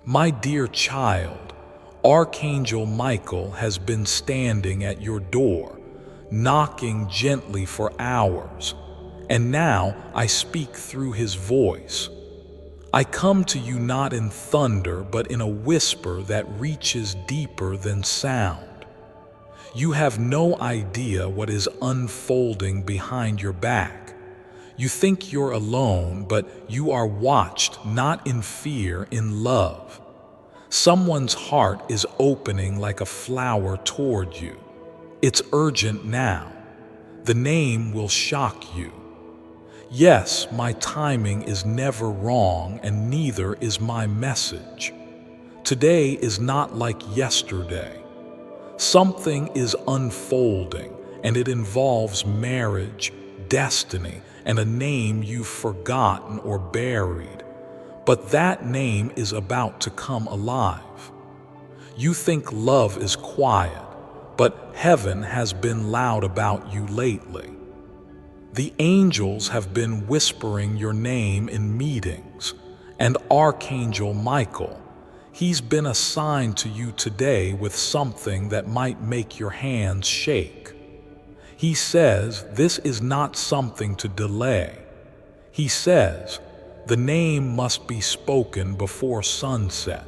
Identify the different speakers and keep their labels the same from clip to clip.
Speaker 1: My dear child, Archangel Michael has been standing at your door, knocking gently for hours, and now I speak through his voice. I come to you not in thunder, but in a whisper that reaches deeper than sound. You have no idea what is unfolding behind your back. You think you're alone, but you are watched not in fear, in love. Someone's heart is opening like a flower toward you. It's urgent now. The name will shock you. Yes, my timing is never wrong, and neither is my message. Today is not like yesterday. Something is unfolding, and it involves marriage, destiny, and a name you've forgotten or buried. But that name is about to come alive. You think love is quiet, but heaven has been loud about you lately. The angels have been whispering your name in meetings, and Archangel Michael, he's been assigned to you today with something that might make your hands shake. He says this is not something to delay. He says the name must be spoken before sunset.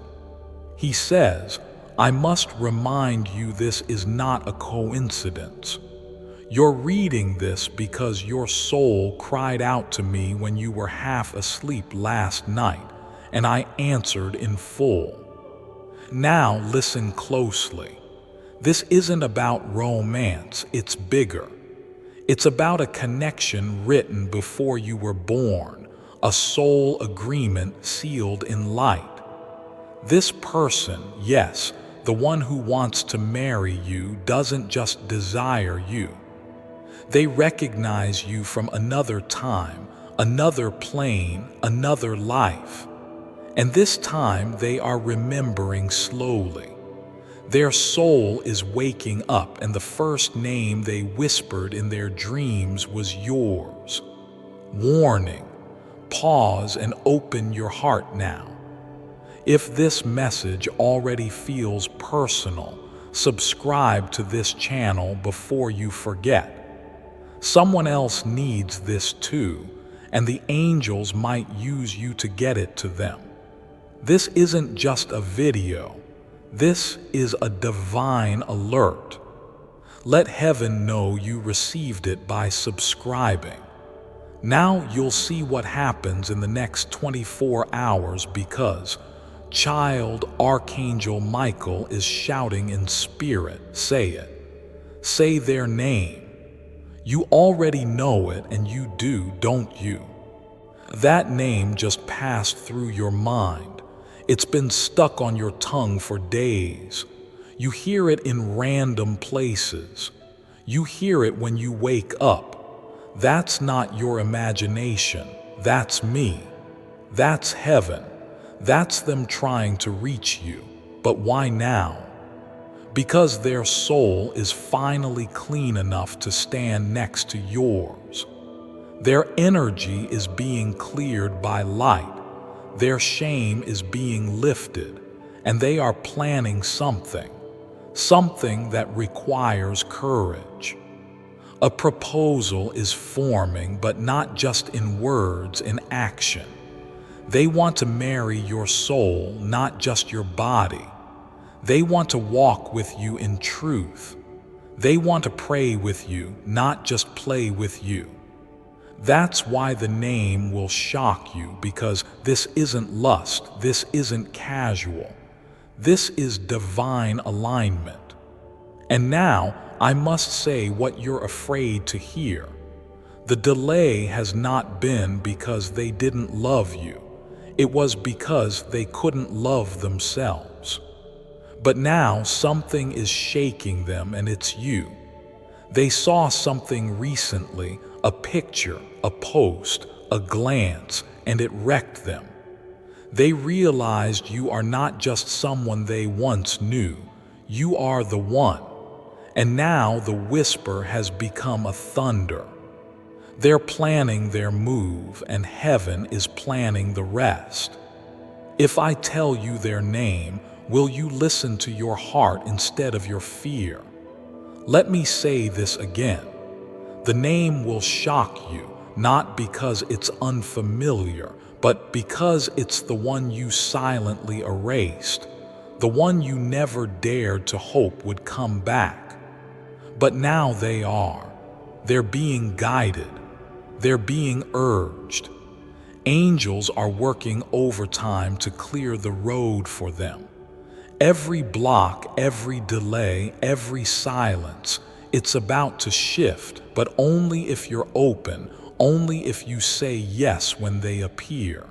Speaker 1: He says, I must remind you this is not a coincidence. You're reading this because your soul cried out to me when you were half asleep last night, and I answered in full. Now listen closely. This isn't about romance, it's bigger. It's about a connection written before you were born, a soul agreement sealed in light. This person, yes, the one who wants to marry you, doesn't just desire you. They recognize you from another time, another plane, another life. And this time they are remembering slowly. Their soul is waking up, and the first name they whispered in their dreams was yours. Warning, pause and open your heart now. If this message already feels personal, subscribe to this channel before you forget. Someone else needs this too, and the angels might use you to get it to them. This isn't just a video. This is a divine alert. Let heaven know you received it by subscribing. Now you'll see what happens in the next 24 hours because child Archangel Michael is shouting in spirit. Say it. Say their name. You already know it, and you do, don't you? That name just passed through your mind. It's been stuck on your tongue for days. You hear it in random places. You hear it when you wake up. That's not your imagination. That's me. That's heaven. That's them trying to reach you. But why now? Because their soul is finally clean enough to stand next to yours. Their energy is being cleared by light. Their shame is being lifted, and they are planning something that requires courage. A proposal is forming, but not just in words, in action. They want to marry your soul, not just your body. They want to walk with you in truth. They want to pray with you, not just play with you. That's why the name will shock you, because this isn't lust, this isn't casual. This is divine alignment. And now I must say what you're afraid to hear. The delay has not been because they didn't love you. It was because they couldn't love themselves. But now something is shaking them, and it's you. They saw something recently, a picture, a post, a glance, and it wrecked them. They realized you are not just someone they once knew. You are the one. And now the whisper has become a thunder. They're planning their move, and heaven is planning the rest. If I tell you their name, will you listen to your heart instead of your fear? Let me say this again. The name will shock you, not because it's unfamiliar, but because it's the one you silently erased, the one you never dared to hope would come back. But now they are. They're being guided. They're being urged. Angels are working overtime to clear the road for them. Every block, every delay, every silence, it's about to shift, but only if you're open, only if you say yes when they appear.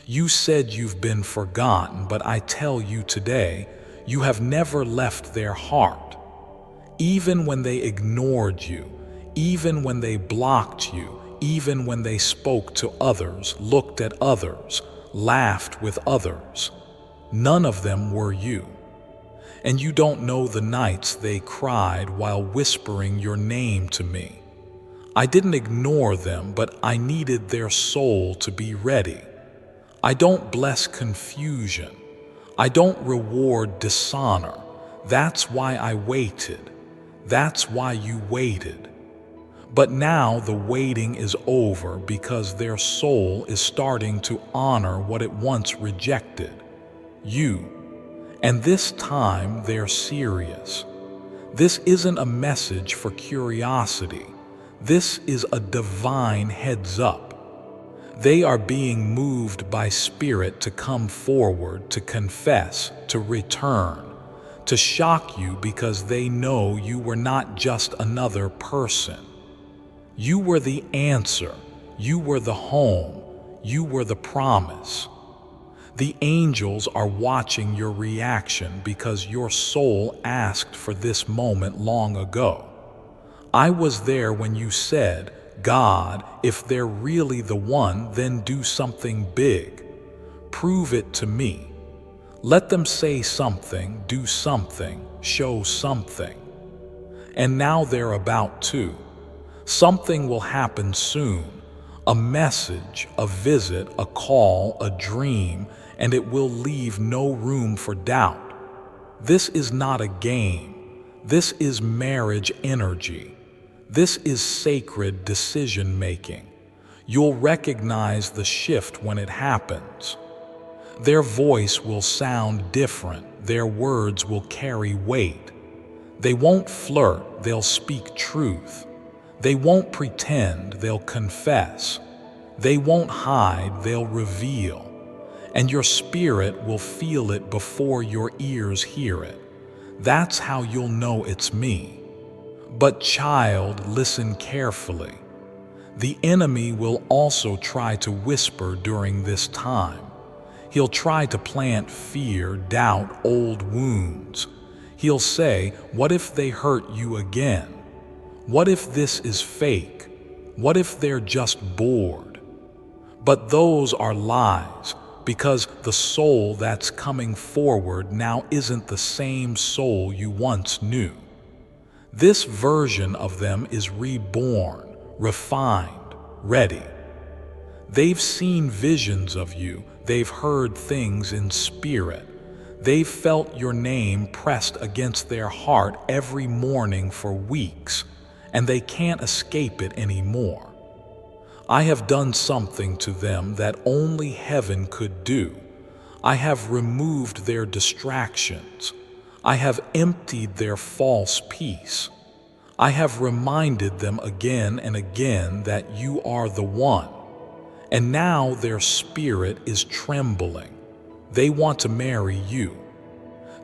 Speaker 1: You said you've been forgotten, but I tell you today, you have never left their heart. Even when they ignored you, even when they blocked you, even when they spoke to others, looked at others, laughed with others, none of them were you. And you don't know the nights they cried while whispering your name to me. I didn't ignore them, but I needed their soul to be ready. I don't bless confusion. I don't reward dishonor. That's why I waited. That's why you waited. But now the waiting is over because their soul is starting to honor what it once rejected, you. And this time they're serious. This isn't a message for curiosity. This is a divine heads up. They are being moved by spirit to come forward, to confess, to return, to shock you because they know you were not just another person. You were the answer. You were the home. You were the promise. The angels are watching your reaction because your soul asked for this moment long ago. I was there when you said, God, if they're really the one, then do something big. Prove it to me. Let them say something, do something, show something. And now they're about to. Something will happen soon. A message, a visit, a call, a dream, and it will leave no room for doubt. This is not a game. This is marriage energy. This is sacred decision-making. You'll recognize the shift when it happens. Their voice will sound different. Their words will carry weight. They won't flirt, they'll speak truth. They won't pretend, they'll confess. They won't hide, they'll reveal. And your spirit will feel it before your ears hear it. That's how you'll know it's me. But child, listen carefully. The enemy will also try to whisper during this time. He'll try to plant fear, doubt, old wounds. He'll say, what if they hurt you again? What if this is fake? What if they're just bored? But those are lies, because the soul that's coming forward now isn't the same soul you once knew. This version of them is reborn, refined, ready. They've seen visions of you. They've heard things in spirit. They've felt your name pressed against their heart every morning for weeks, and they can't escape it anymore. I have done something to them that only heaven could do. I have removed their distractions. I have emptied their false peace. I have reminded them again and again that you are the one. And now their spirit is trembling. They want to marry you.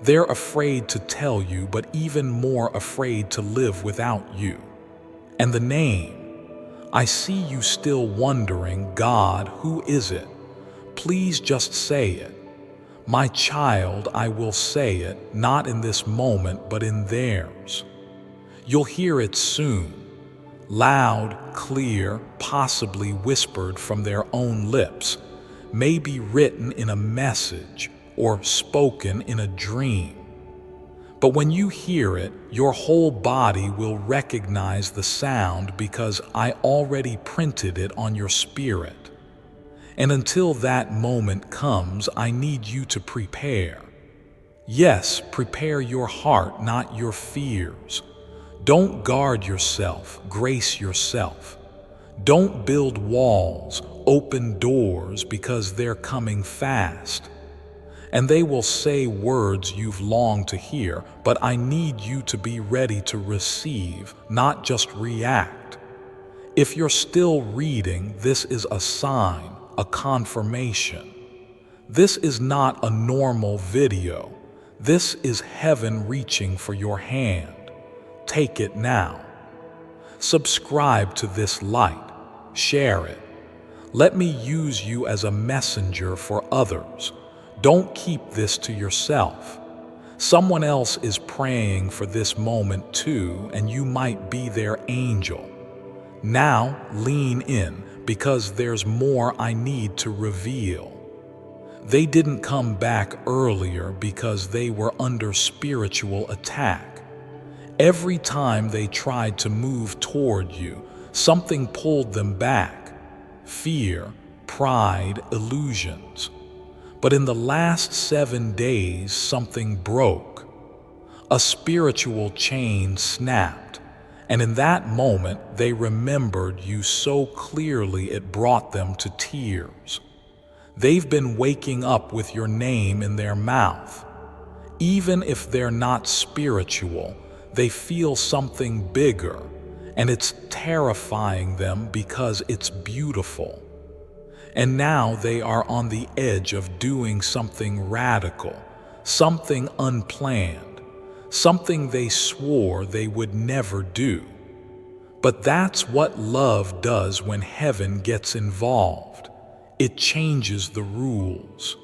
Speaker 1: They're afraid to tell you, but even more afraid to live without you. And the name, I see you still wondering, God, who is it? Please just say it. My child, I will say it, not in this moment, but in theirs. You'll hear it soon, loud, clear, possibly whispered from their own lips, maybe written in a message or spoken in a dream. But when you hear it, your whole body will recognize the sound because I already printed it on your spirit. And until that moment comes, I need you to prepare. Yes, prepare your heart, not your fears. Don't guard yourself, grace yourself. Don't build walls, open doors, because they're coming fast. And they will say words you've longed to hear, but I need you to be ready to receive, not just react. If you're still reading, this is a sign, a confirmation. This is not a normal video. This is heaven reaching for your hand. Take it now. Subscribe to this light. Share it. Let me use you as a messenger for others. Don't keep this to yourself. Someone else is praying for this moment too, and you might be their angel. Now lean in, because there's more I need to reveal. They didn't come back earlier because they were under spiritual attack. Every time they tried to move toward you, something pulled them back. Fear, pride, illusions. But in the last 7 days, something broke. A spiritual chain snapped, and in that moment, they remembered you so clearly it brought them to tears. They've been waking up with your name in their mouth. Even if they're not spiritual, they feel something bigger, and it's terrifying them because it's beautiful. And now they are on the edge of doing something radical, something unplanned, something they swore they would never do. But that's what love does when heaven gets involved. It changes the rules.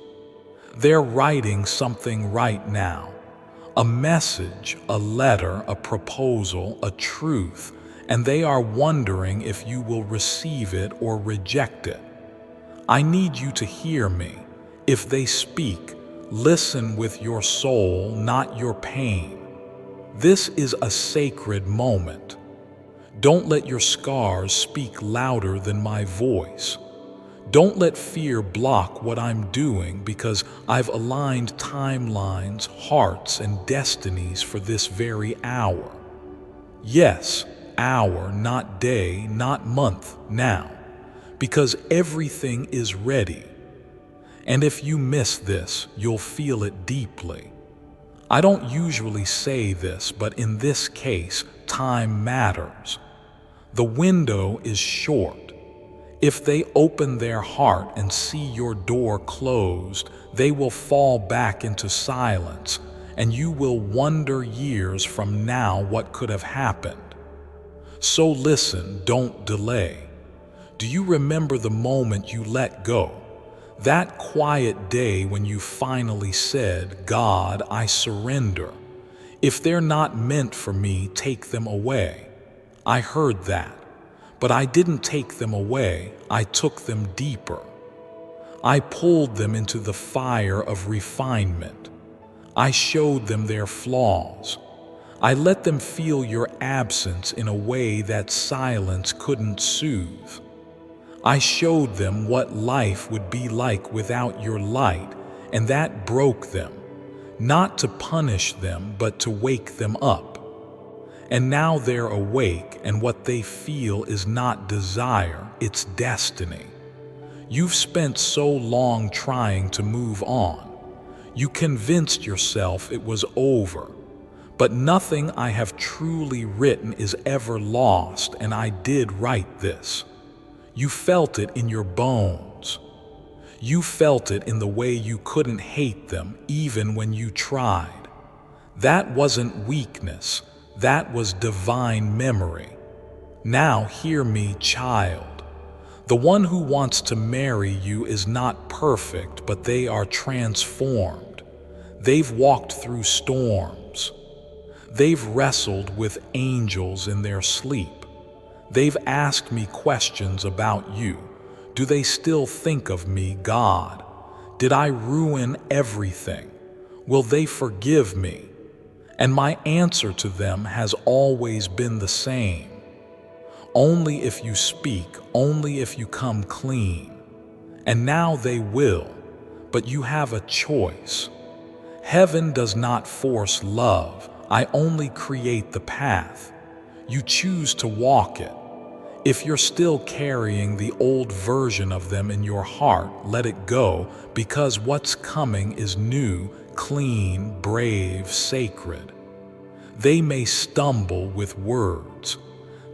Speaker 1: They're writing something right now. A message, a letter, a proposal, a truth, and they are wondering if you will receive it or reject it. I need you to hear me. If they speak, listen with your soul, not your pain. This is a sacred moment. Don't let your scars speak louder than my voice. Don't let fear block what I'm doing, because I've aligned timelines, hearts, and destinies for this very hour. Yes, hour, not day, not month, now. Because everything is ready. And if you miss this, you'll feel it deeply. I don't usually say this, but in this case, time matters. The window is short. If they open their heart and see your door closed, they will fall back into silence, and you will wonder years from now what could have happened. So listen, don't delay. Do you remember the moment you let go? That quiet day when you finally said, God, I surrender. If they're not meant for me, take them away. I heard that. But I didn't take them away, I took them deeper. I pulled them into the fire of refinement. I showed them their flaws. I let them feel your absence in a way that silence couldn't soothe. I showed them what life would be like without your light, and that broke them, not to punish them, but to wake them up. And now they're awake, and what they feel is not desire, it's destiny. You've spent so long trying to move on. You convinced yourself it was over. But nothing I have truly written is ever lost, and I did write this. You felt it in your bones. You felt it in the way you couldn't hate them even when you tried. That wasn't weakness. That was divine memory. Now hear me, child. The one who wants to marry you is not perfect, but they are transformed. They've walked through storms. They've wrestled with angels in their sleep. They've asked me questions about you. Do they still think of me, God? Did I ruin everything? Will they forgive me? And my answer to them has always been the same. Only if you speak, only if you come clean. and now they will, but you have a choice. Heaven does not force love, I only create the path. You choose to walk it. If you're still carrying the old version of them in your heart, let it go, because what's coming is new, clean, brave, sacred. They may stumble with words.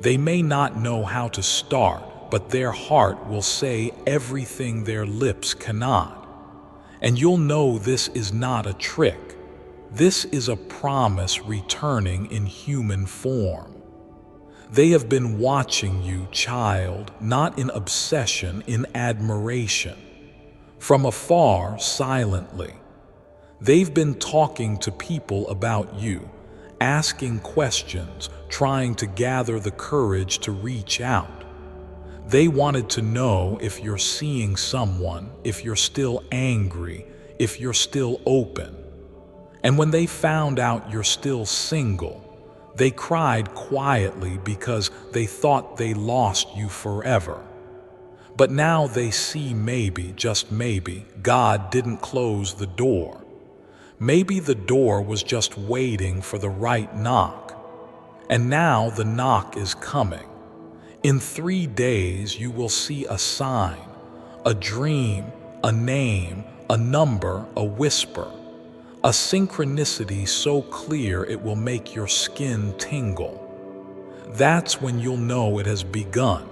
Speaker 1: They may not know how to start, but their heart will say everything their lips cannot. And you'll know this is not a trick. This is a promise returning in human form. They have been watching you, child, not in obsession, in admiration. From afar, silently. They've been talking to people about you, asking questions, trying to gather the courage to reach out. They wanted to know if you're seeing someone, if you're still angry, if you're still open. And when they found out you're still single, they cried quietly because they thought they lost you forever. But now they see maybe, just maybe, God didn't close the door. Maybe the door was just waiting for the right knock. And now the knock is coming. In 3 days you will see a sign, a dream, a name, a number, a whisper. A synchronicity so clear it will make your skin tingle. That's when you'll know it has begun.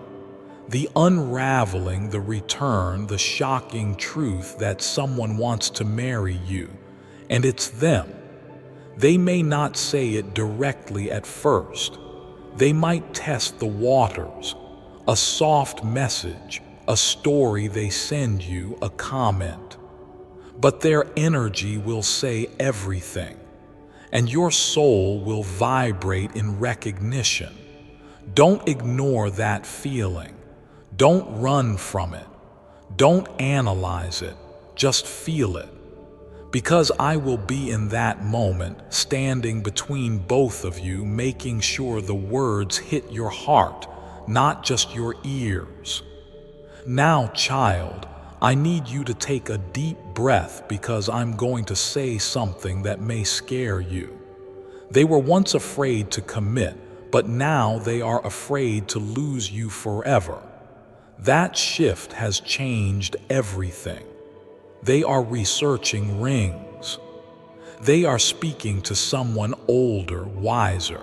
Speaker 1: The unraveling, the return, the shocking truth that someone wants to marry you, and it's them. They may not say it directly at first. They might test the waters, a soft message, a story they send you, a comment. But their energy will say everything, and your soul will vibrate in recognition. Don't ignore that feeling. Don't run from it. Don't analyze it. Just feel it. Because I will be in that moment, standing between both of you, making sure the words hit your heart, not just your ears. Now, child, I need you to take a deep breath because I'm going to say something that may scare you. They were once afraid to commit, but now they are afraid to lose you forever. That shift has changed everything. They are researching rings. They are speaking to someone older, wiser.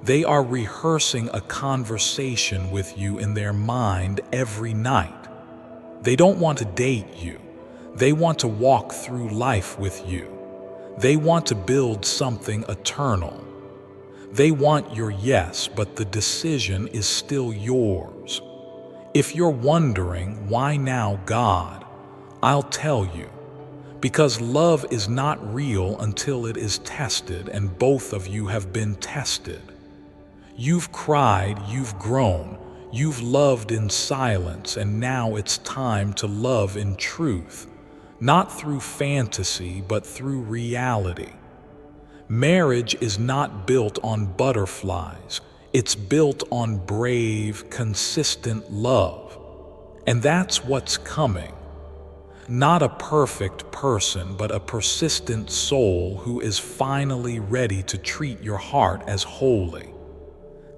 Speaker 1: They are rehearsing a conversation with you in their mind every night. They don't want to date you. They want to walk through life with you. They want to build something eternal. They want your yes, but the decision is still yours. If you're wondering, why now, God? I'll tell you. Because love is not real until it is tested, and both of you have been tested. You've cried, you've grown, you've loved in silence, and now it's time to love in truth, not through fantasy, but through reality. Marriage is not built on butterflies. It's built on brave, consistent love. And that's what's coming. Not a perfect person, but a persistent soul who is finally ready to treat your heart as holy.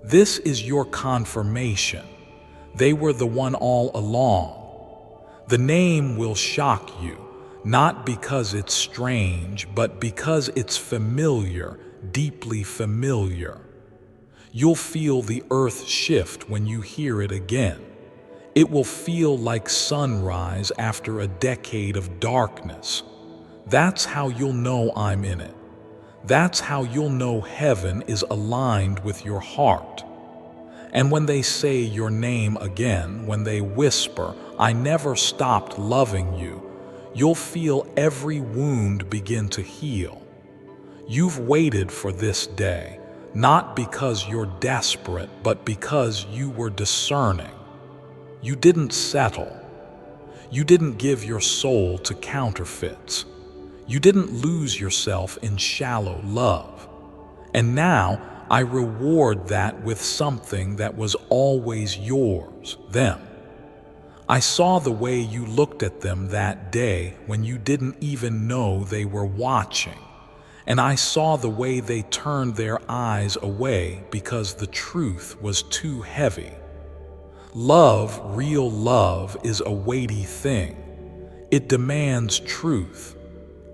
Speaker 1: This is your confirmation. They were the one all along. The name will shock you, not because it's strange, but because it's familiar, deeply familiar. You'll feel the earth shift when you hear it again. It will feel like sunrise after a decade of darkness. That's how you'll know I'm in it. That's how you'll know heaven is aligned with your heart. And when they say your name again, when they whisper, I never stopped loving you, you'll feel every wound begin to heal. You've waited for this day, not because you're desperate, but because you were discerning. You didn't settle. You didn't give your soul to counterfeits. You didn't lose yourself in shallow love. And now I reward that with something that was always yours, them. I saw the way you looked at them that day when you didn't even know they were watching. And I saw the way they turned their eyes away because the truth was too heavy. Love, real love, is a weighty thing. It demands truth.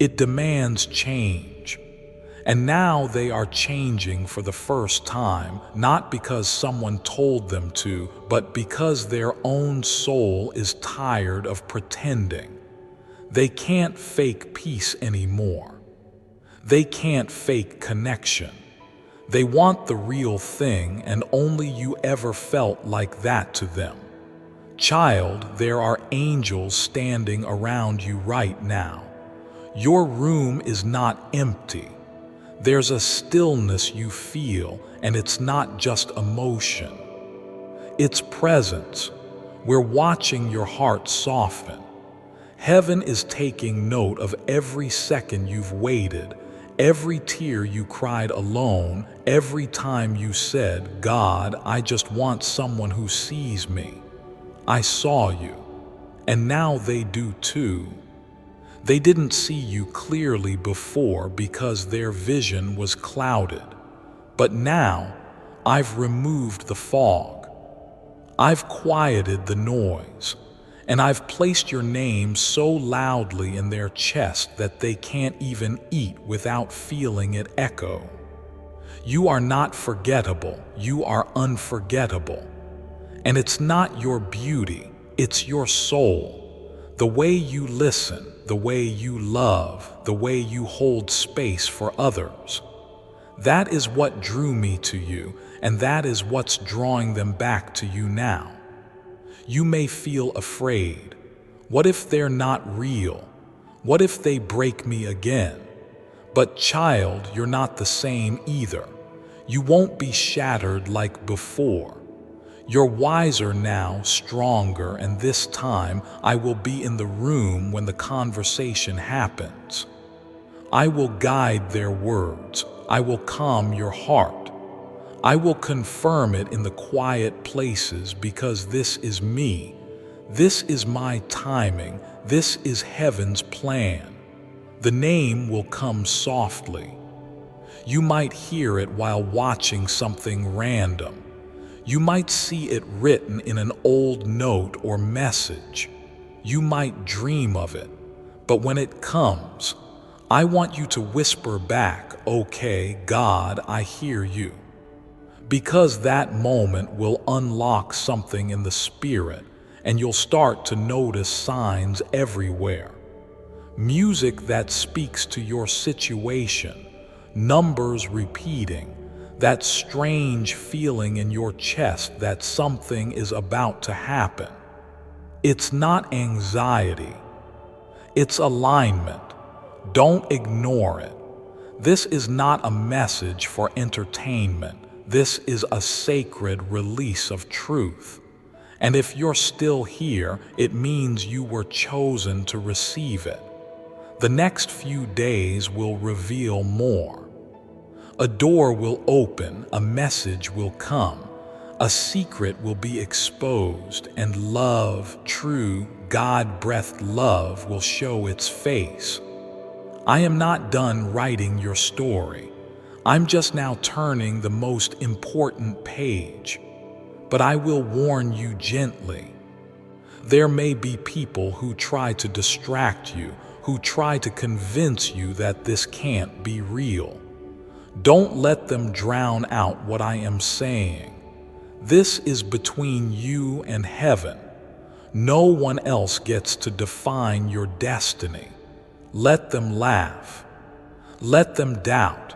Speaker 1: It demands change. And now they are changing for the first time, not because someone told them to, but because their own soul is tired of pretending. They can't fake peace anymore. They can't fake connection. They want the real thing, and only you ever felt like that to them. Child, there are angels standing around you right now. Your room is not empty. There's a stillness you feel, and it's not just emotion. It's presence. We're watching your heart soften. Heaven is taking note of every second you've waited, every tear you cried alone, every time you said, "God, I just want someone who sees me." I saw you, and now they do too. They didn't see you clearly before because their vision was clouded. But now, I've removed the fog. I've quieted the noise. And I've placed your name so loudly in their chest that they can't even eat without feeling it echo. You are not forgettable. You are unforgettable. And it's not your beauty. It's your soul. The way you listen, the way you love, the way you hold space for others. That is what drew me to you, and that is what's drawing them back to you now. You may feel afraid. What if they're not real? What if they break me again? But child, you're not the same either. You won't be shattered like before. You're wiser now, stronger, and this time I will be in the room when the conversation happens. I will guide their words. I will calm your heart. I will confirm it in the quiet places because this is me. This is my timing. This is heaven's plan. The name will come softly. You might hear it while watching something random. You might see it written in an old note or message. You might dream of it. But when it comes, I want you to whisper back, "Okay, God, I hear you." Because that moment will unlock something in the spirit, and you'll start to notice signs everywhere. Music that speaks to your situation, numbers repeating, that strange feeling in your chest that something is about to happen. It's not anxiety. It's alignment. Don't ignore it. This is not a message for entertainment. This is a sacred release of truth. And if you're still here, it means you were chosen to receive it. The next few days will reveal more. A door will open, a message will come, a secret will be exposed, and love, true, God-breathed love, will show its face. I am not done writing your story. I'm just now turning the most important page. But I will warn you gently. There may be people who try to distract you, who try to convince you that this can't be real. Don't let them drown out what I am saying. This is between you and heaven. No one else gets to define your destiny. Let them laugh. Let them doubt.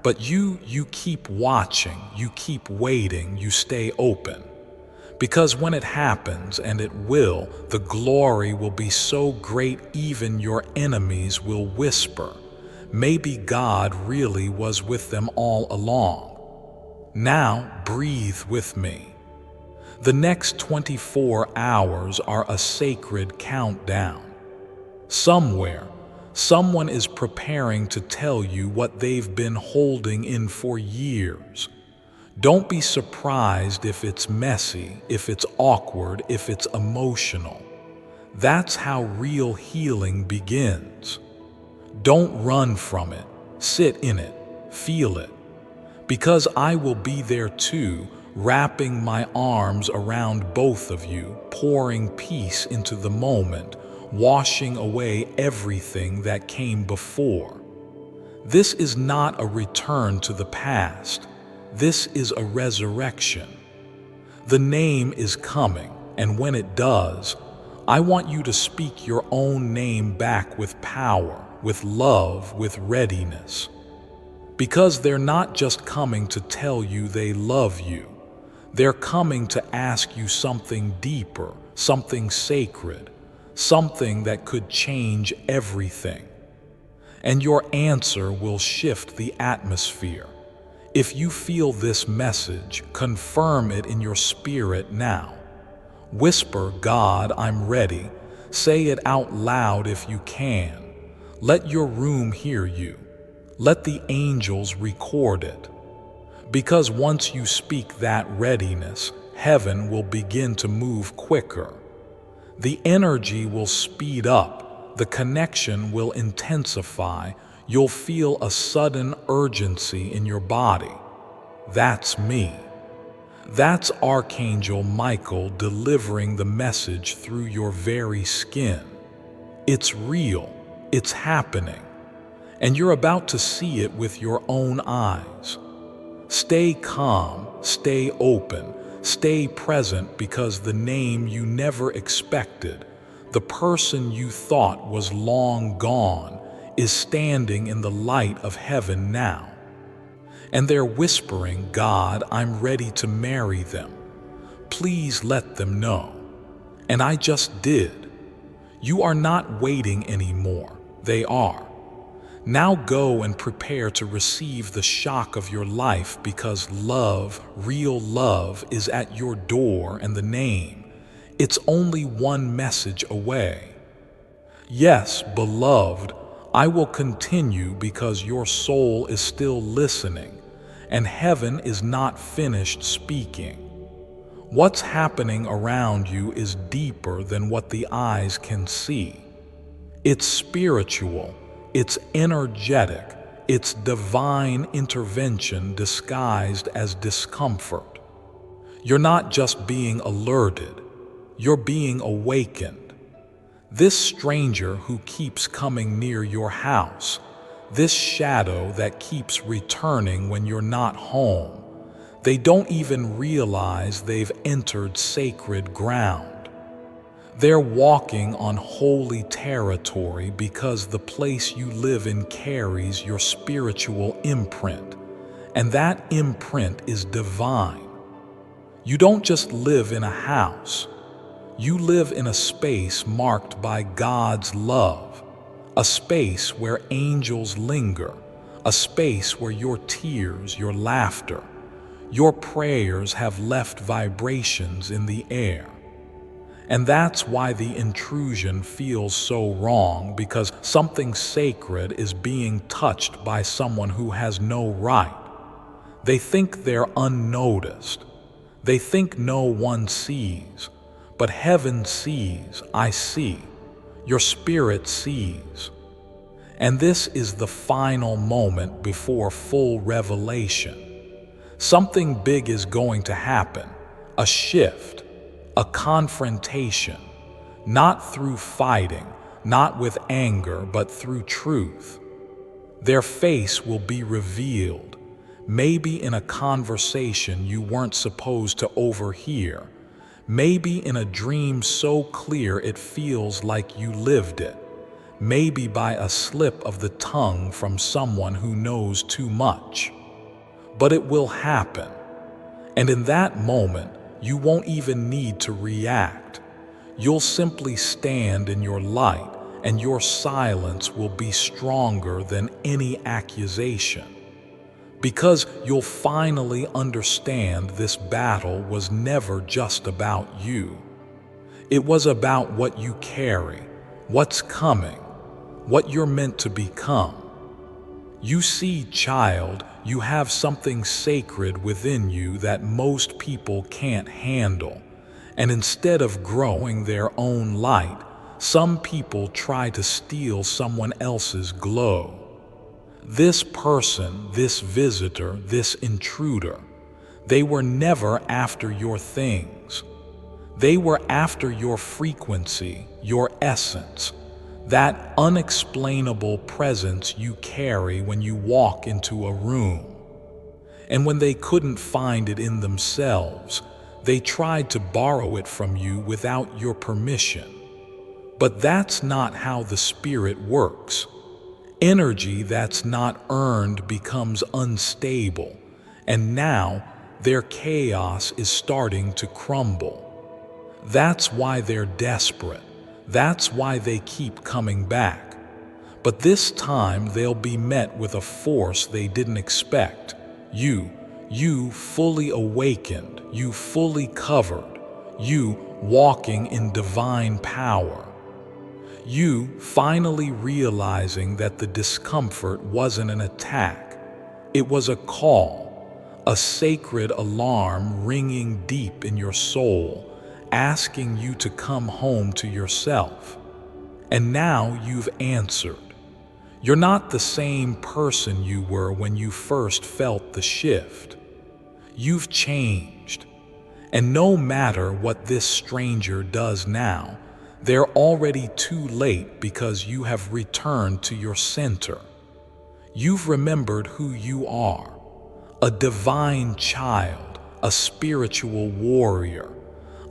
Speaker 1: But you keep watching, you keep waiting, you stay open. Because when it happens, and it will, the glory will be so great even your enemies will whisper, maybe God really was with them all along. Now breathe with me. The next 24 hours are a sacred countdown. Somewhere, someone is preparing to tell you what they've been holding in for years. Don't be surprised if it's messy, if it's awkward, if it's emotional. That's how real healing begins. Don't run from it. Sit in it. Feel it. Because I will be there too, wrapping my arms around both of you, pouring peace into the moment, washing away everything that came before. This is not a return to the past. This is a resurrection. The name is coming, and when it does, I want you to speak your own name back with power, with love, with readiness. Because they're not just coming to tell you they love you. They're coming to ask you something deeper, something sacred, something that could change everything. And your answer will shift the atmosphere. If you feel this message, confirm it in your spirit now. Whisper, "God, I'm ready." Say it out loud if you can. Let your room hear you. Let the angels record it. Because once you speak that readiness, heaven will begin to move quicker. The energy will speed up. The connection will intensify. You'll feel a sudden urgency in your body. That's me. That's Archangel Michael delivering the message through your very skin. It's real. It's happening. And you're about to see it with your own eyes. Stay calm, stay open, stay present, because the name you never expected, the person you thought was long gone, is standing in the light of heaven now. And they're whispering, "God, I'm ready to marry them. Please let them know." And I just did. You are not waiting anymore. They are. Now go and prepare to receive the shock of your life, because love, real love, is at your door, and the name, it's only one message away. Yes, beloved, I will continue because your soul is still listening, and heaven is not finished speaking. What's happening around you is deeper than what the eyes can see. It's spiritual. It's energetic. It's divine intervention disguised as discomfort. You're not just being alerted, you're being awakened. This stranger who keeps coming near your house, this shadow that keeps returning when you're not home, they don't even realize they've entered sacred ground. They're walking on holy territory because the place you live in carries your spiritual imprint, and that imprint is divine. You don't just live in a house. You live in a space marked by God's love, a space where angels linger, a space where your tears, your laughter, your prayers have left vibrations in the air. And that's why the intrusion feels so wrong, because something sacred is being touched by someone who has no right. They think they're unnoticed. They think no one sees. But heaven sees, I see. Your spirit sees. And this is the final moment before full revelation. Something big is going to happen, a shift. A confrontation, not through fighting, not with anger, but through truth. Their face will be revealed, maybe in a conversation you weren't supposed to overhear, maybe in a dream so clear it feels like you lived it, maybe by a slip of the tongue from someone who knows too much. But it will happen, and in that moment, you won't even need to react. You'll simply stand in your light, and your silence will be stronger than any accusation. Because you'll finally understand this battle was never just about you. It was about what you carry, what's coming, what you're meant to become. You see, child, you have something sacred within you that most people can't handle. And instead of growing their own light, some people try to steal someone else's glow. This person, this visitor, this intruder, they were never after your things. They were after your frequency, your essence, that unexplainable presence you carry when you walk into a room. And when they couldn't find it in themselves, they tried to borrow it from you without your permission. But that's not how the spirit works. Energy that's not earned becomes unstable, and now their chaos is starting to crumble. That's why they're desperate. That's why they keep coming back. But this time they'll be met with a force they didn't expect. You fully awakened, you fully covered, you walking in divine power. You finally realizing that the discomfort wasn't an attack. It was a call, a sacred alarm ringing deep in your soul, asking you to come home to yourself. And now you've answered. You're not the same person you were when you first felt the shift. You've changed. And no matter what this stranger does now, they're already too late because you have returned to your center. You've remembered who you are, a divine child, a spiritual warrior,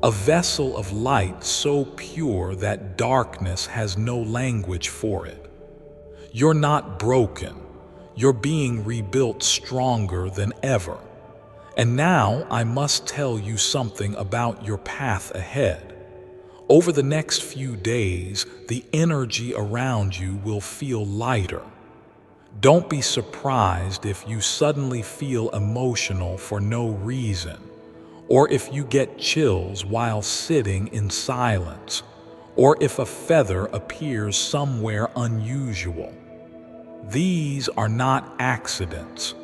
Speaker 1: a vessel of light so pure that darkness has no language for it. You're not broken. You're being rebuilt stronger than ever. And now I must tell you something about your path ahead. Over the next few days, the energy around you will feel lighter. Don't be surprised if you suddenly feel emotional for no reason, or if you get chills while sitting in silence, or if a feather appears somewhere unusual. These are not accidents.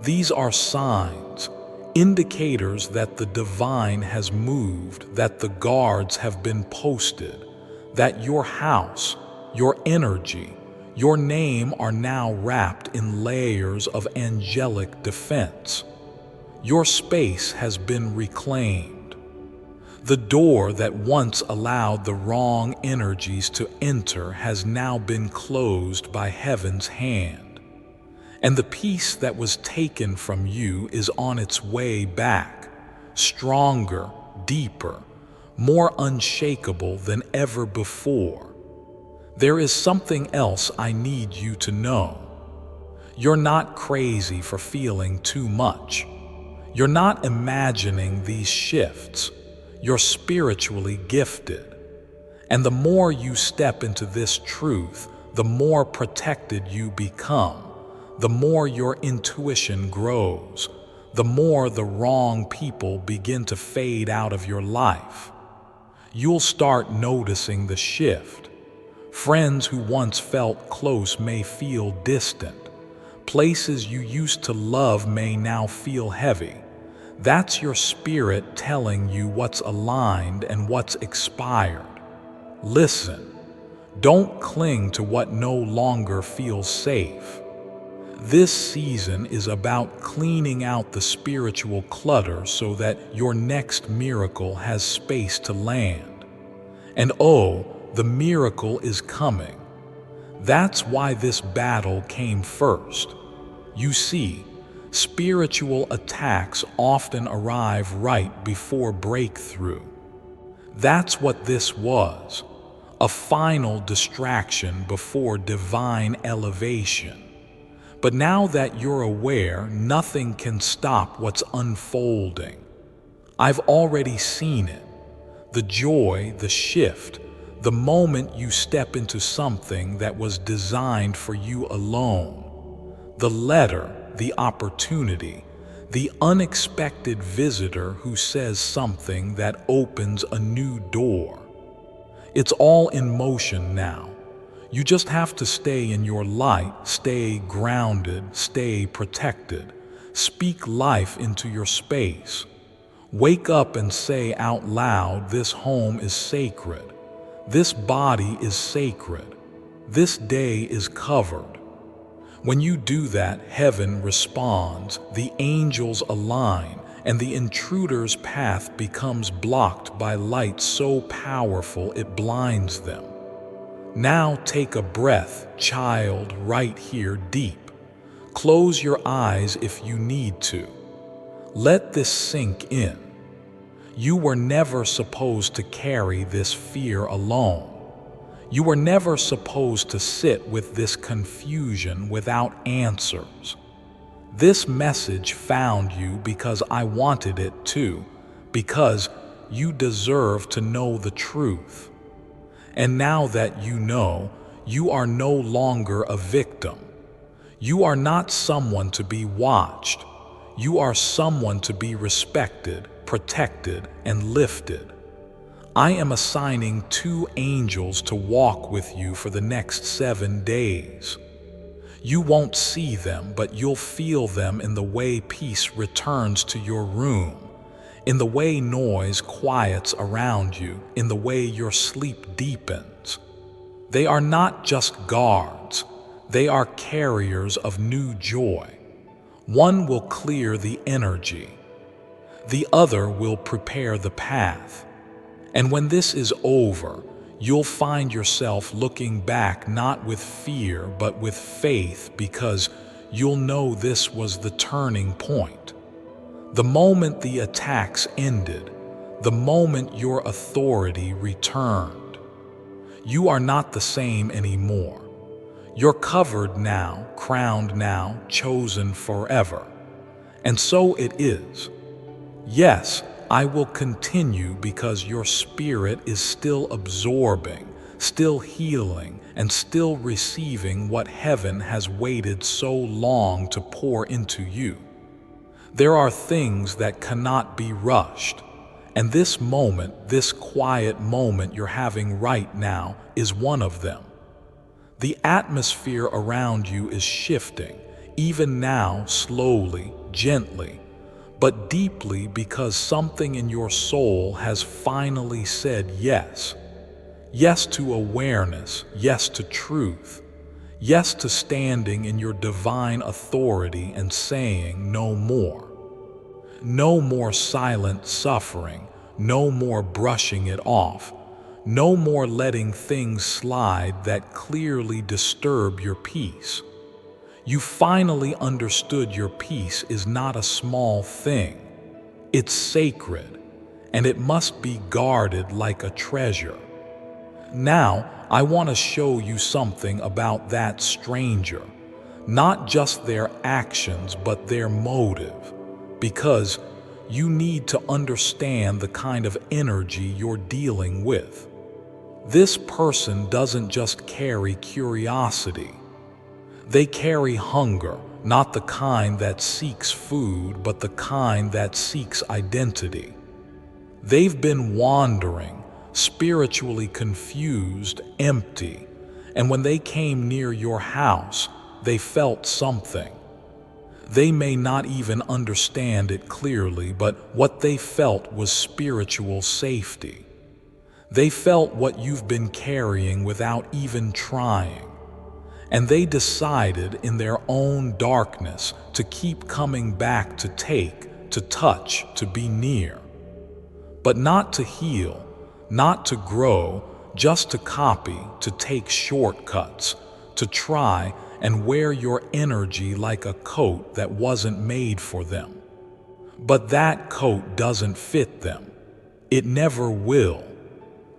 Speaker 1: These are signs, indicators that the divine has moved, that the guards have been posted, that your house, your energy, your name are now wrapped in layers of angelic defense. Your space has been reclaimed. The door that once allowed the wrong energies to enter has now been closed by heaven's hand. And the peace that was taken from you is on its way back, stronger, deeper, more unshakable than ever before. There is something else I need you to know. You're not crazy for feeling too much. You're not imagining these shifts. You're spiritually gifted. And the more you step into this truth, the more protected you become, the more your intuition grows, the more the wrong people begin to fade out of your life. You'll start noticing the shift. Friends who once felt close may feel distant. Places you used to love may now feel heavy. That's your spirit telling you what's aligned and what's expired. Listen, don't cling to what no longer feels safe. This season is about cleaning out the spiritual clutter so that your next miracle has space to land. And oh, the miracle is coming. That's why this battle came first. You see, spiritual attacks often arrive right before breakthrough. That's what this was, a final distraction before divine elevation. But now that you're aware, nothing can stop what's unfolding. I've already seen it. The joy, the shift, the moment you step into something that was designed for you alone. The letter, the opportunity, the unexpected visitor who says something that opens a new door. It's all in motion now. You just have to stay in your light, stay grounded, stay protected. Speak life into your space. Wake up and say out loud, this home is sacred. This body is sacred. This day is covered. When you do that, heaven responds, the angels align, and the intruder's path becomes blocked by light so powerful it blinds them. Now take a breath, child, right here deep. Close your eyes if you need to. Let this sink in. You were never supposed to carry this fear alone. You were never supposed to sit with this confusion without answers. This message found you because I wanted it to, because you deserve to know the truth. And now that you know, you are no longer a victim. You are not someone to be watched. You are someone to be respected, protected, and lifted. I am assigning 2 angels to walk with you for the next 7 days. You won't see them, but you'll feel them in the way peace returns to your room, in the way noise quiets around you, in the way your sleep deepens. They are not just guards, they are carriers of new joy. One will clear the energy, the other will prepare the path. And when this is over, you'll find yourself looking back not with fear but with faith, because you'll know this was the turning point. The moment the attacks ended, the moment your authority returned. You are not the same anymore. You're covered now, crowned now, chosen forever. And so it is. Yes, I will continue because your spirit is still absorbing, still healing, and still receiving what heaven has waited so long to pour into you. There are things that cannot be rushed, and this moment, this quiet moment you're having right now, is one of them. The atmosphere around you is shifting, even now, slowly, gently, but deeply, because something in your soul has finally said yes. Yes to awareness, yes to truth, yes to standing in your divine authority and saying no more. No more silent suffering, no more brushing it off, no more letting things slide that clearly disturb your peace. You finally understood your peace is not a small thing. It's sacred, and it must be guarded like a treasure. Now, I want to show you something about that stranger, not just their actions, but their motive, because you need to understand the kind of energy you're dealing with. This person doesn't just carry curiosity. They carry hunger, not the kind that seeks food, but the kind that seeks identity. They've been wandering, spiritually confused, empty, and when they came near your house, they felt something. They may not even understand it clearly, but what they felt was spiritual safety. They felt what you've been carrying without even trying. And they decided in their own darkness to keep coming back, to take, to touch, to be near. But not to heal, not to grow, just to copy, to take shortcuts, to try and wear your energy like a coat that wasn't made for them. But that coat doesn't fit them. It never will.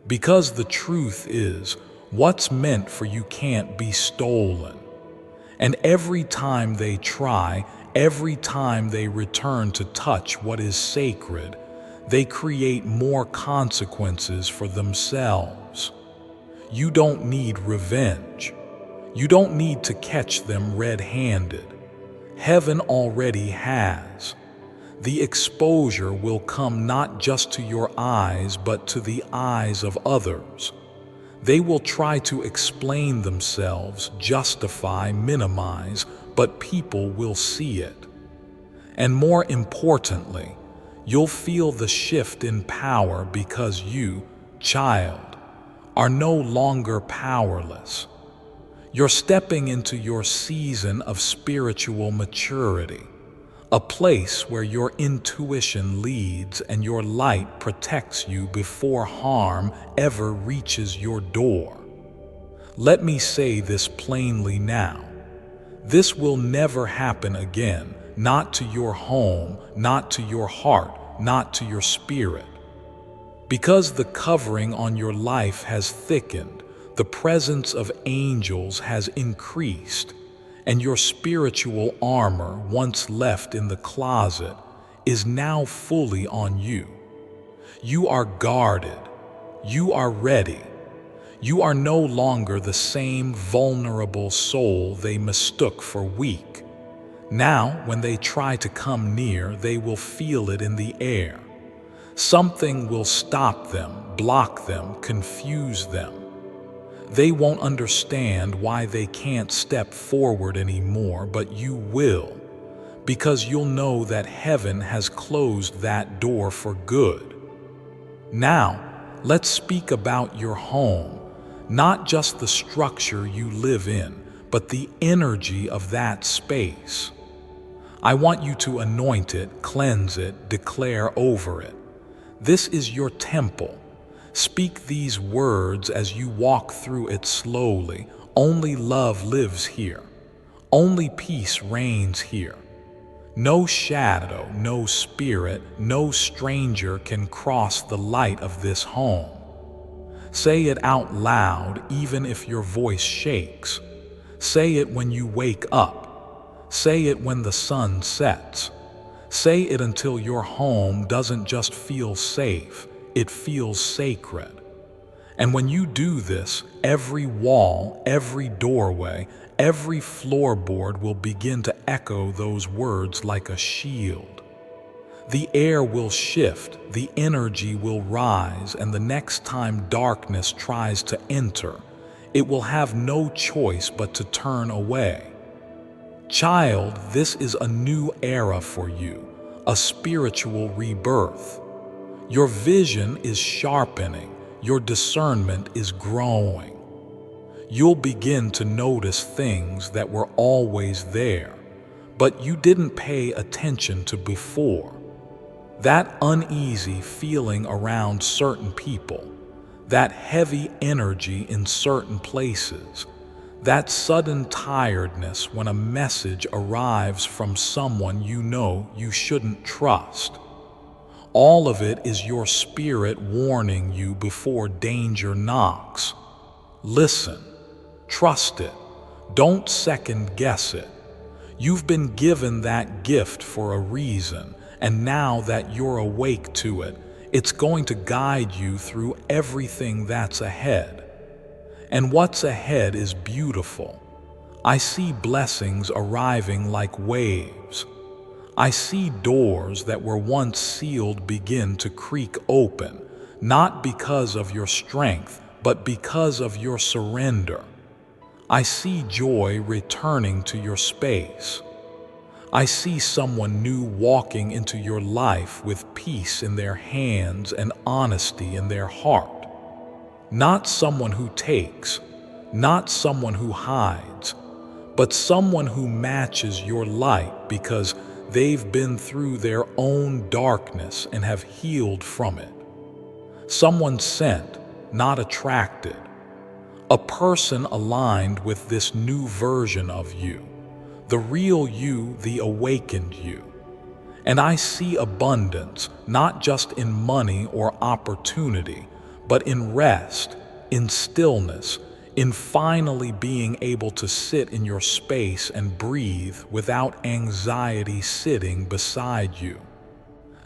Speaker 1: Because the truth is, what's meant for you can't be stolen. And every time they try, every time they return to touch what is sacred, they create more consequences for themselves. You don't need revenge. You don't need to catch them red-handed. Heaven already has. The exposure will come not just to your eyes, but to the eyes of others. They will try to explain themselves, justify, minimize, but people will see it. And more importantly, you'll feel the shift in power because you, child, are no longer powerless. You're stepping into your season of spiritual maturity, a place where your intuition leads and your light protects you before harm ever reaches your door. Let me say this plainly now. This will never happen again, not to your home, not to your heart, not to your spirit. Because the covering on your life has thickened, the presence of angels has increased, and your spiritual armor, once left in the closet, is now fully on you. You are guarded. You are ready. You are no longer the same vulnerable soul they mistook for weak. Now, when they try to come near, they will feel it in the air. Something will stop them, block them, confuse them. They won't understand why they can't step forward anymore, but you will, because you'll know that heaven has closed that door for good. Now, let's speak about your home, not just the structure you live in, but the energy of that space. I want you to anoint it, cleanse it, declare over it. This is your temple. Speak these words as you walk through it slowly. Only love lives here. Only peace reigns here. No shadow, no spirit, no stranger can cross the light of this home. Say it out loud, even if your voice shakes. Say it when you wake up. Say it when the sun sets. Say it until your home doesn't just feel safe, it feels sacred. And when you do this, every wall, every doorway, every floorboard will begin to echo those words like a shield. The air will shift, the energy will rise, and the next time darkness tries to enter, it will have no choice but to turn away. Child, this is a new era for you, a spiritual rebirth. Your vision is sharpening, your discernment is growing. You'll begin to notice things that were always there, but you didn't pay attention to before. That uneasy feeling around certain people, that heavy energy in certain places, that sudden tiredness when a message arrives from someone you know you shouldn't trust. All of it is your spirit warning you before danger knocks. Listen, trust it, don't second guess it. You've been given that gift for a reason, and now that you're awake to it, it's going to guide you through everything that's ahead. And what's ahead is beautiful. I see blessings arriving like waves. I see doors that were once sealed begin to creak open, not because of your strength, but because of your surrender. I see joy returning to your space. I see someone new walking into your life with peace in their hands and honesty in their heart. Not someone who takes, not someone who hides, but someone who matches your light because they've been through their own darkness and have healed from it. Someone sent, not attracted. A person aligned with this new version of you, the real you, the awakened you. And I see abundance, not just in money or opportunity, but in rest, in stillness, in finally being able to sit in your space and breathe without anxiety sitting beside you.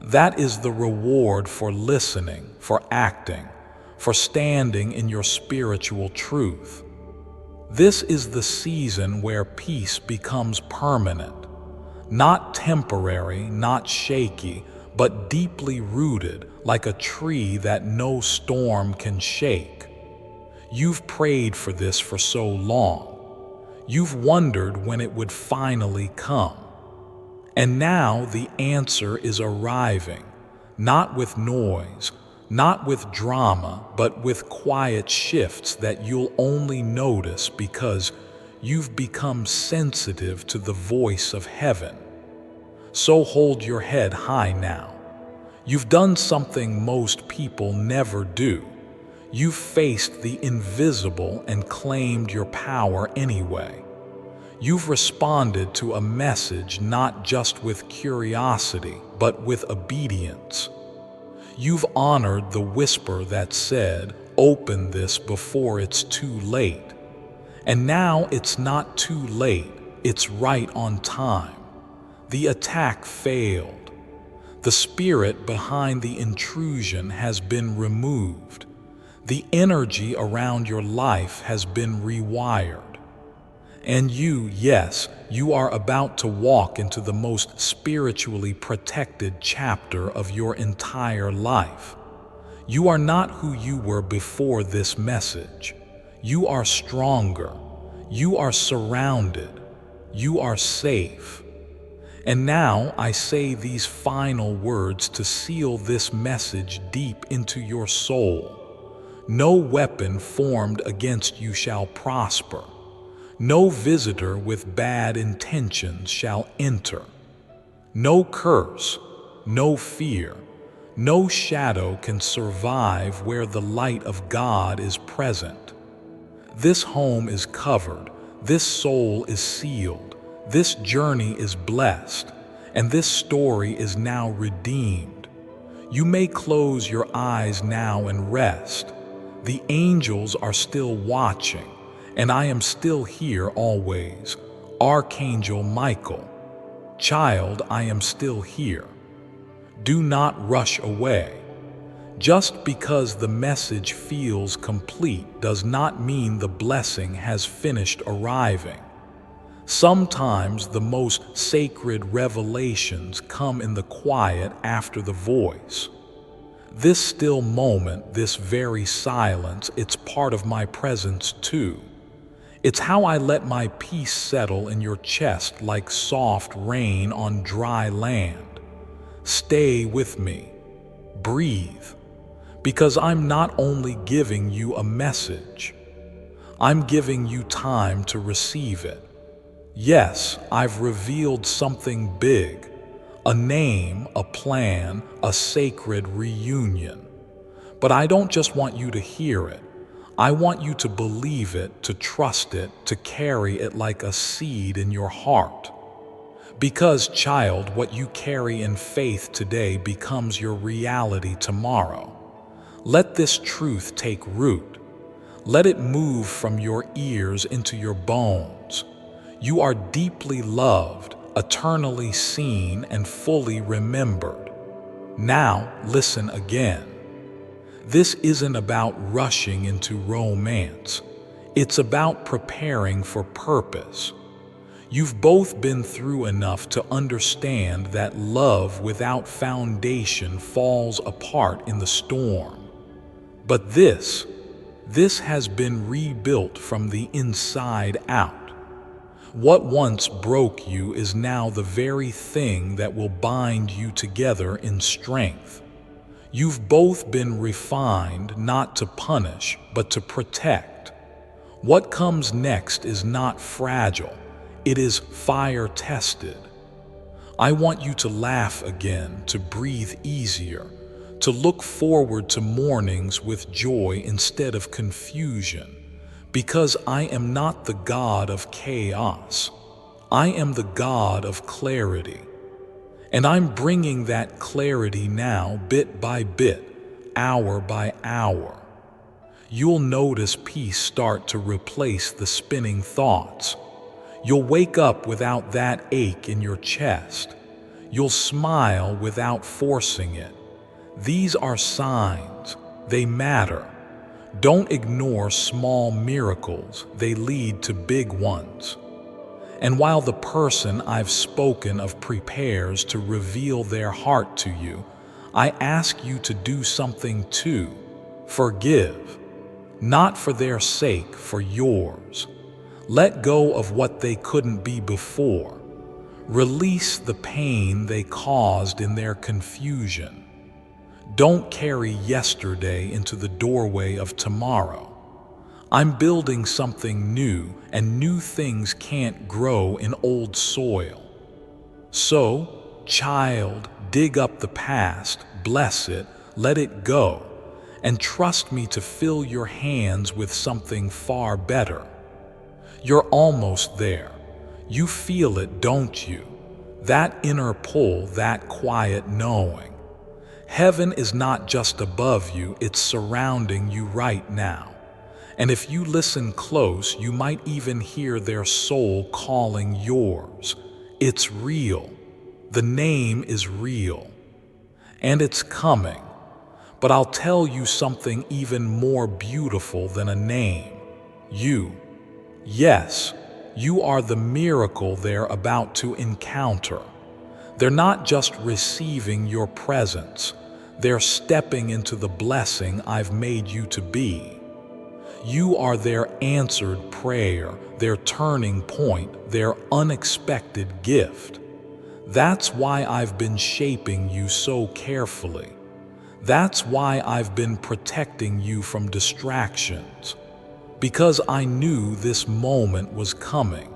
Speaker 1: That is the reward for listening, for acting, for standing in your spiritual truth. This is the season where peace becomes permanent, not temporary, not shaky, but deeply rooted like a tree that no storm can shake. You've prayed for this for so long. You've wondered when it would finally come. And now the answer is arriving, not with noise, not with drama, but with quiet shifts that you'll only notice because you've become sensitive to the voice of heaven. So hold your head high now. You've done something most people never do. You've faced the invisible and claimed your power anyway. You've responded to a message not just with curiosity, but with obedience. You've honored the whisper that said, "Open this before it's too late." And now it's not too late, it's right on time. The attack failed. The spirit behind the intrusion has been removed. The energy around your life has been rewired. And yes, you are about to walk into the most spiritually protected chapter of your entire life. You are not who you were before this message. You are stronger. You are surrounded. You are safe. And now I say these final words to seal this message deep into your soul. No weapon formed against you shall prosper. No visitor with bad intentions shall enter. No curse, no fear, no shadow can survive where the light of God is present. This home is covered, this soul is sealed, this journey is blessed, and this story is now redeemed. You may close your eyes now and rest. The angels are still watching, and I am still here always. Archangel Michael. Child, I am still here. Do not rush away. Just because the message feels complete does not mean the blessing has finished arriving. Sometimes the most sacred revelations come in the quiet after the voice. This still moment, this very silence, it's part of my presence too. It's how I let my peace settle in your chest like soft rain on dry land. Stay with me. Breathe. Because I'm not only giving you a message, I'm giving you time to receive it. Yes, I've revealed something big. A name, a plan, a sacred reunion. But I don't just want you to hear it. I want you to believe it, to trust it, to carry it like a seed in your heart. Because, child, what you carry in faith today becomes your reality tomorrow. Let this truth take root. Let it move from your ears into your bones. You are deeply loved, eternally seen, and fully remembered. Now, listen again. This isn't about rushing into romance. It's about preparing for purpose. You've both been through enough to understand that love without foundation falls apart in the storm. But this has been rebuilt from the inside out. What once broke you is now the very thing that will bind you together in strength. You've both been refined not to punish, but to protect. What comes next is not fragile, it is fire-tested. I want you to laugh again, to breathe easier, to look forward to mornings with joy instead of confusion, because I am not the God of chaos. I am the God of clarity. And I'm bringing that clarity now, bit by bit, hour by hour. You'll notice peace start to replace the spinning thoughts. You'll wake up without that ache in your chest. You'll smile without forcing it. These are signs. They matter. Don't ignore small miracles. They lead to big ones. And while the person I've spoken of prepares to reveal their heart to you, I ask you to do something too. Forgive. not for their sake, for yours. Let go of what they couldn't be before. Release the pain they caused in their confusion. Don't carry yesterday into the doorway of tomorrow. I'm building something new, and new things can't grow in old soil. So, child, dig up the past, bless it, let it go, and trust me to fill your hands with something far better. You're almost there. You feel it, don't you? That inner pull, that quiet knowing. Heaven is not just above you, it's surrounding you right now. And if you listen close, you might even hear their soul calling yours. It's real. The name is real. And it's coming. But I'll tell you something even more beautiful than a name. You. Yes, you are the miracle they're about to encounter. They're not just receiving your presence, they're stepping into the blessing I've made you to be. You are their answered prayer, their turning point, their unexpected gift. That's why I've been shaping you so carefully. That's why I've been protecting you from distractions. Because I knew this moment was coming.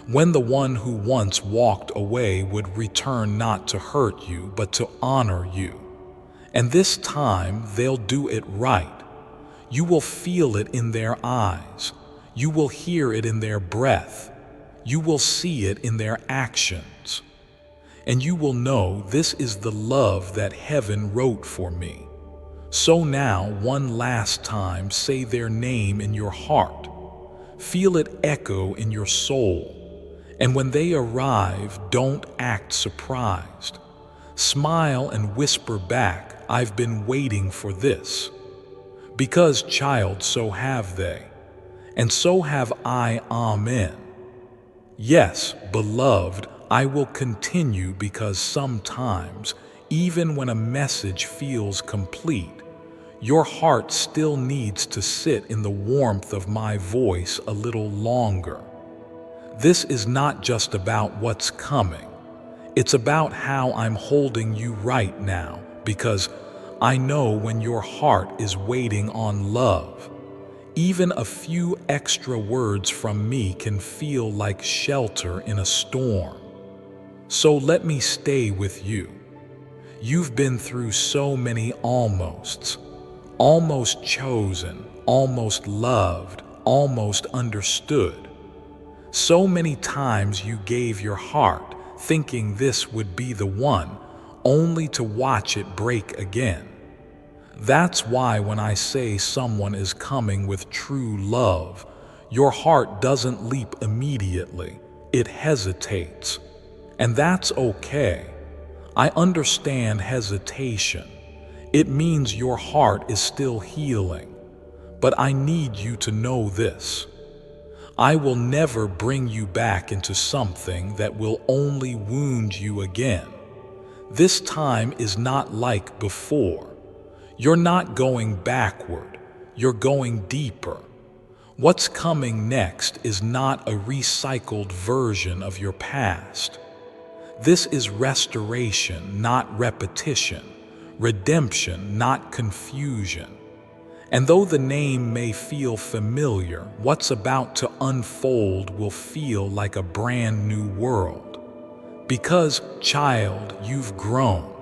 Speaker 1: When the one who once walked away would return not to hurt you, but to honor you. And this time they'll do it right. You will feel it in their eyes. You will hear it in their breath. You will see it in their actions. And you will know this is the love that heaven wrote for me. So now, one last time, say their name in your heart. Feel it echo in your soul. And when they arrive, don't act surprised. Smile and whisper back, I've been waiting for this. Because, child, so have they. And so have I, amen. Yes, beloved, I will continue because sometimes, even when a message feels complete, your heart still needs to sit in the warmth of my voice a little longer. This is not just about what's coming. It's about how I'm holding you right now, because I know when your heart is waiting on love, even a few extra words from me can feel like shelter in a storm. So let me stay with you. You've been through so many almosts. Almost chosen, almost loved, almost understood. So many times you gave your heart, thinking this would be the one, only to watch it break again. That's why when I say someone is coming with true love, your heart doesn't leap immediately, it hesitates. And that's okay. I understand hesitation. It means your heart is still healing. But I need you to know this. I will never bring you back into something that will only wound you again. This time is not like before. You're not going backward, you're going deeper. What's coming next is not a recycled version of your past. This is restoration, not repetition. Redemption, not confusion. And though the name may feel familiar, what's about to unfold will feel like a brand new world. Because, child, you've grown.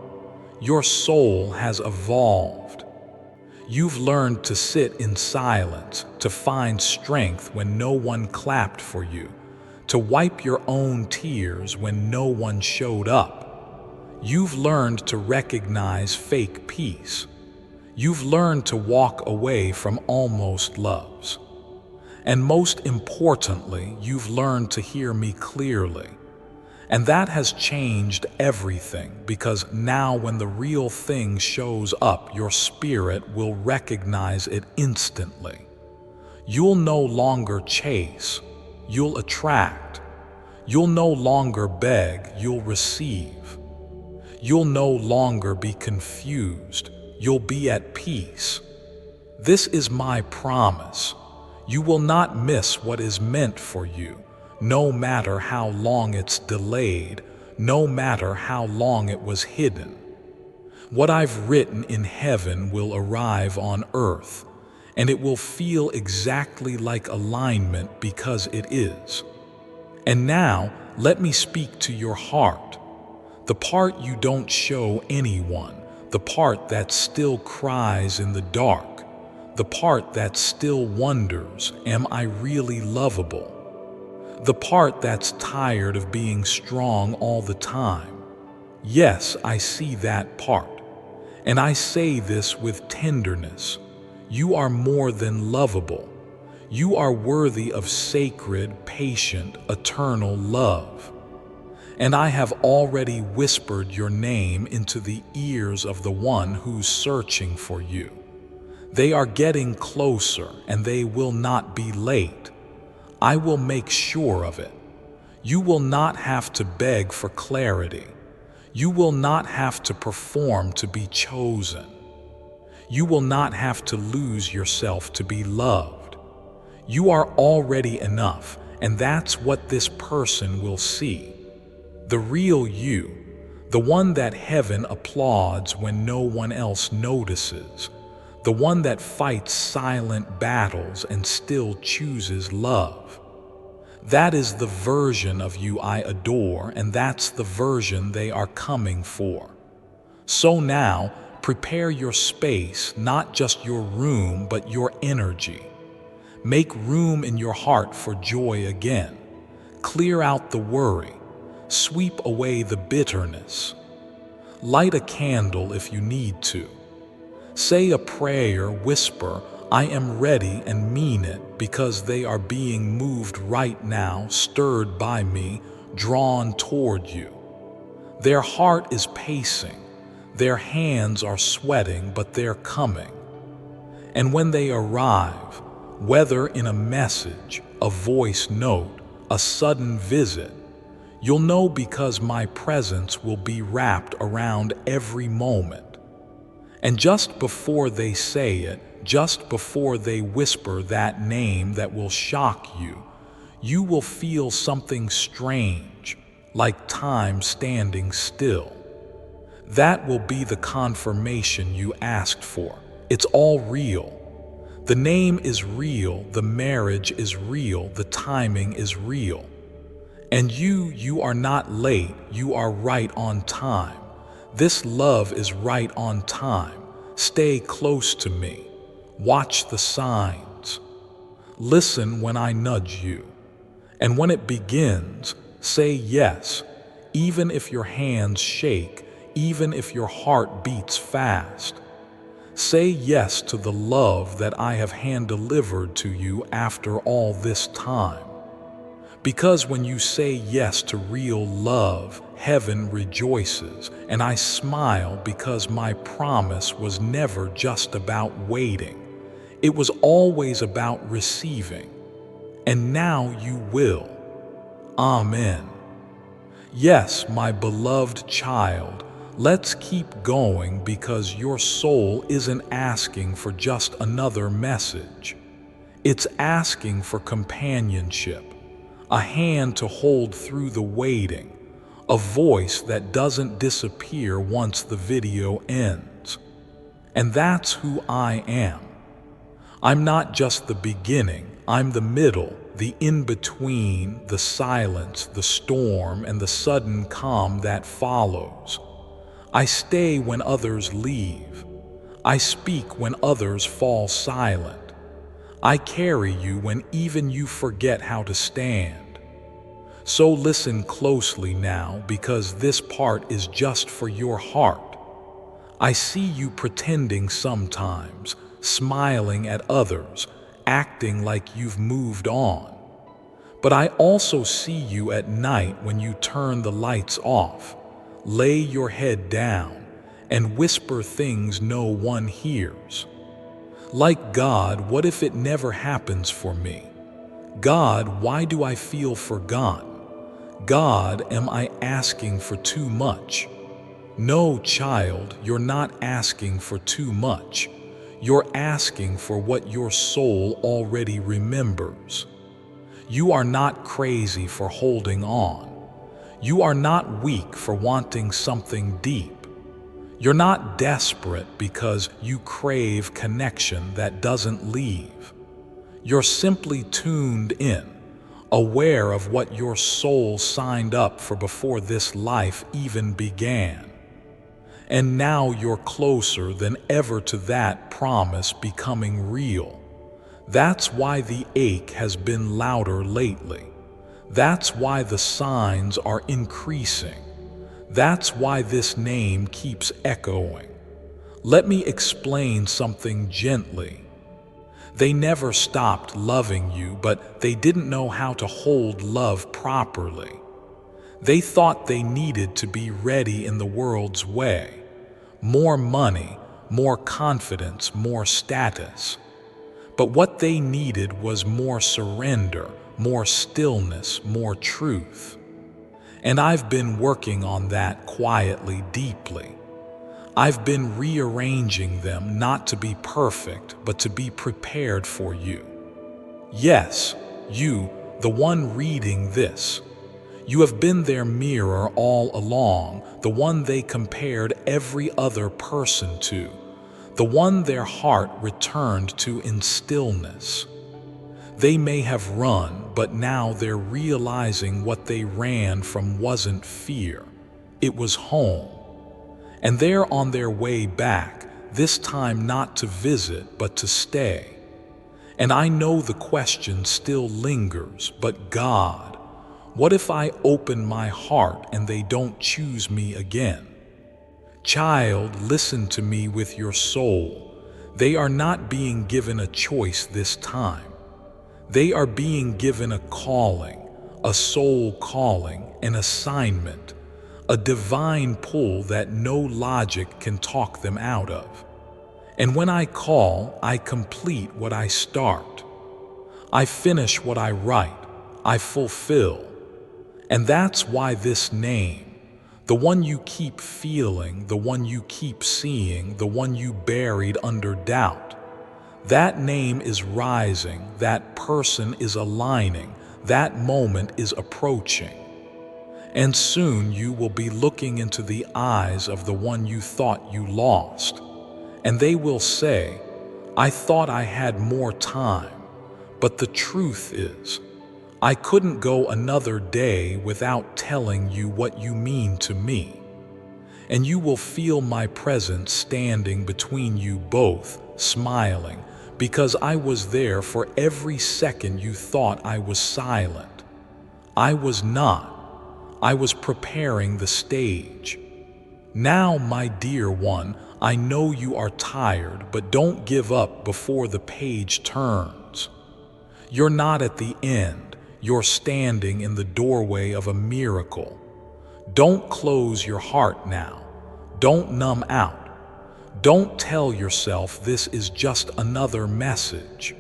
Speaker 1: Your soul has evolved. You've learned to sit in silence, to find strength when no one clapped for you, to wipe your own tears when no one showed up. You've learned to recognize fake peace. You've learned to walk away from almost loves. And most importantly, you've learned to hear me clearly. And that has changed everything, because now when the real thing shows up, your spirit will recognize it instantly. You'll no longer chase, you'll attract. You'll no longer beg, you'll receive. You'll no longer be confused, you'll be at peace. This is my promise. You will not miss what is meant for you, no matter how long it's delayed, no matter how long it was hidden. What I've written in heaven will arrive on earth, and it will feel exactly like alignment because it is. And now, let me speak to your heart, the part you don't show anyone, the part that still cries in the dark, the part that still wonders, am I really lovable? The part that's tired of being strong all the time. Yes, I see that part. And I say this with tenderness. You are more than lovable. You are worthy of sacred, patient, eternal love. And I have already whispered your name into the ears of the one who's searching for you. They are getting closer, and they will not be late. I will make sure of it. You will not have to beg for clarity. You will not have to perform to be chosen. You will not have to lose yourself to be loved. You are already enough, and that's what this person will see. The real you, the one that heaven applauds when no one else notices, the one that fights silent battles and still chooses love. That is the version of you I adore, and that's the version they are coming for. So now, prepare your space, not just your room, but your energy. Make room in your heart for joy again. Clear out the worry. Sweep away the bitterness. Light a candle if you need to. Say a prayer, whisper, I am ready, and mean it, because they are being moved right now, stirred by me, drawn toward you. Their heart is pacing. Their hands are sweating, but they're coming. And when they arrive, whether in a message, a voice note, a sudden visit, you'll know because my presence will be wrapped around every moment. And just before they say it, just before they whisper that name that will shock you, you will feel something strange, like time standing still. That will be the confirmation you asked for. It's all real. The name is real, the marriage is real, the timing is real. And you are not late, you are right on time. This love is right on time. Stay close to me. Watch the signs. Listen when I nudge you. And when it begins, say yes, even if your hands shake, even if your heart beats fast. Say yes to the love that I have hand-delivered to you after all this time. Because when you say yes to real love, heaven rejoices, and I smile because my promise was never just about waiting. It was always about receiving. And now you will. Amen. Yes, my beloved child, let's keep going, because your soul isn't asking for just another message. It's asking for companionship, a hand to hold through the waiting, a voice that doesn't disappear once the video ends. And that's who I am. I'm not just the beginning, I'm the middle, the in-between, the silence, the storm, and the sudden calm that follows. I stay when others leave. I speak when others fall silent. I carry you when even you forget how to stand. So listen closely now, because this part is just for your heart. I see you pretending sometimes, smiling at others, acting like you've moved on. But I also see you at night when you turn the lights off, lay your head down, and whisper things no one hears. Like, God, what if it never happens for me? God, why do I feel forgotten? God, am I asking for too much? No, child, you're not asking for too much. You're asking for what your soul already remembers. You are not crazy for holding on. You are not weak for wanting something deep. You're not desperate because you crave connection that doesn't leave. You're simply tuned in, aware of what your soul signed up for before this life even began. And now you're closer than ever to that promise becoming real. That's why the ache has been louder lately. That's why the signs are increasing. That's why this name keeps echoing. Let me explain something gently. They never stopped loving you, but they didn't know how to hold love properly. They thought they needed to be ready in the world's way. More money, more confidence, more status. But what they needed was more surrender, more stillness, more truth. And I've been working on that quietly, deeply. I've been rearranging them not to be perfect, but to be prepared for you. Yes, you, the one reading this. You have been their mirror all along, the one they compared every other person to, the one their heart returned to in stillness. They may have run, but now they're realizing what they ran from wasn't fear. It was home. And they're on their way back, this time not to visit, but to stay. And I know the question still lingers, but God, what if I open my heart and they don't choose me again? Child, listen to me with your soul. They are not being given a choice this time. They are being given a calling, a soul calling, an assignment, a divine pull that no logic can talk them out of. And when I call, I complete what I start. I finish what I write. I fulfill. And that's why this name, the one you keep feeling, the one you keep seeing, the one you buried under doubt, that name is rising, that person is aligning, that moment is approaching. And soon you will be looking into the eyes of the one you thought you lost. And they will say, I thought I had more time. But the truth is, I couldn't go another day without telling you what you mean to me. And you will feel my presence standing between you both, smiling, because I was there for every second you thought I was silent. I was not. I was preparing the stage. Now, my dear one, I know you are tired, but don't give up before the page turns. You're not at the end. You're standing in the doorway of a miracle. Don't close your heart now. Don't numb out. Don't tell yourself this is just another message.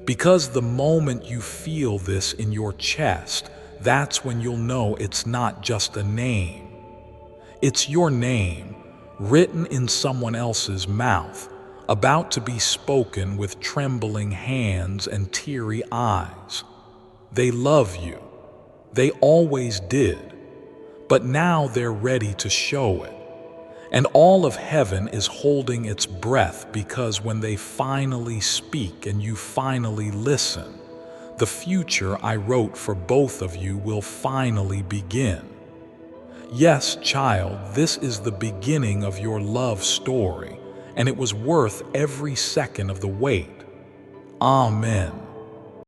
Speaker 1: Because the moment you feel this in your chest, that's when you'll know it's not just a name. It's your name, written in someone else's mouth, about to be spoken with trembling hands and teary eyes. They love you. They always did. But now they're ready to show it. And all of heaven is holding its breath because when they finally speak and you finally listen, the future I wrote for both of you will finally begin. Yes, child, this is the beginning of your love story, and it was worth every second of the wait. Amen.